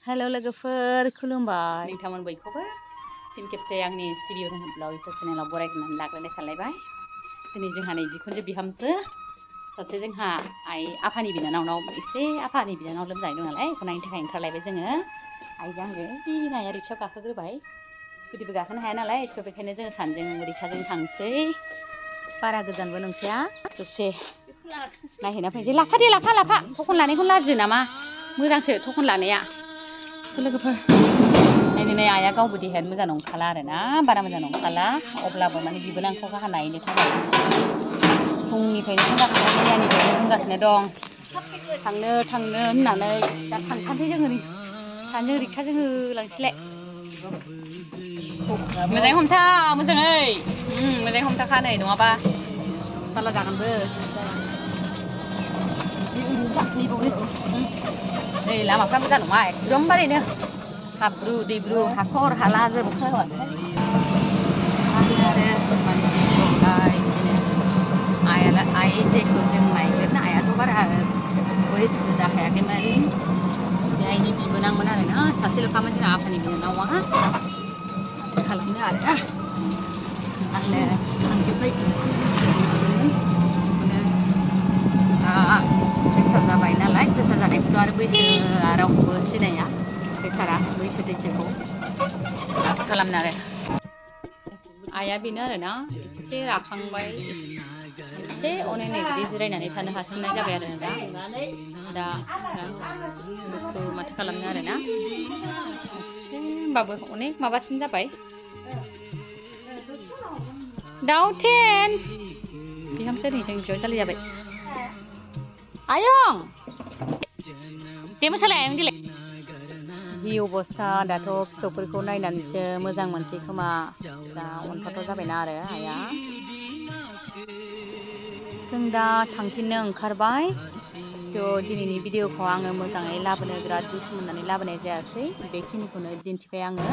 Hello लोगोफोर खुलुमबाय नोंथांमोन बयखौबो फिन खेबसे आंनि सिबि ब्लग इउटुब चेनेलाव बरायनानै लाग्रोनाय थालायबाय। दिनै जोंहा नै बिखुनजो बिहामजो सासे जोंहा आइ आफानि बिनानावनाव एसे आफानि बिनानाव लोमजानाय दं नालाय बेखौ नायनो थाखाय ओंखारलायबाय जोङो आइजों आंजों। नाया रिक्सायाव गाखोग्रोबाय स्कुटिबो गाखोनो हाया नालाय स' बेखायनो जोङो सानैजों रिक्साजों थांसै। बारा गोजानबो नंखाया दसे नायहैना फैनोसै। लाफा दे लाफा थखन लानायखौ लाजियो नामा? मोजांसो थखन लानाया। लोगोफोर नायनो आइया गावबो देहायानो मोजां नंखाला आरोना बारा मोजां नंखाला अब्लाबो माने बिबोनांखौ गाहा नायनो थाखाय फुंनिफ्रायनो बुंगासिनो मैयानिफ्रायनो बुंगासिनो दं थांनो होननानै दा थांखानोसै जोङो सानैजों रिक्साजों होलांसैलाय। मोजाङै हमथा मोजाङै मोजाङै हमथाखा नै नङाबा जारला जागोनबो। नै लामाफ्रा मोजां नङा एकदमबारैनो हाब्रु दैब्रु हाखर हाला जोबो आरो मानसिनि जिउआवलाय बिदिनो आइ जेखौ जों नायगोन आइयाथ' बारा बैसोबो जाखायाखैमोन। बे आइनि बिबोनांमोन आरोना सासेल'खामोन जोंना आफानि बिनानावा खालामनो आरो आंनो आंनिफ्राय बेखौनो प्रेसार जाबाय नालाय प्रेसार जानायखौथ' आरो बैसोआ रावखौबो सिनाया प्रेसारा बैसो थैसोखौ खालामनो आरो आइया बेनो आरोना एसे राखांबाय एसे अनेनै बिदि जिरायनानै थानो हासिननाय जाबाय आरो दा दुखु माथो खालामनो आरोना होमबाबो अनेक माबासिन जाबाय। दाउथेन बिहामजो नै जोंनि बिजावजालि जाबाय। आयं दे मोसालाय आयं देलाय। जि अबस्था दाथ' फिसौफोरखौ नायनानैसो मोजां मोनसै खोमा दा अनथावथाव जाबायना आरो आइया। जों दा थांफिननो ओंखारबाय थ' दिनैनि भिडिअखौ आङो मोजाङै लाबोनो बिराद दुखु मोननानै लाबोनाय जायासै बेखिनिखौनो दिन्थिबाय आङो।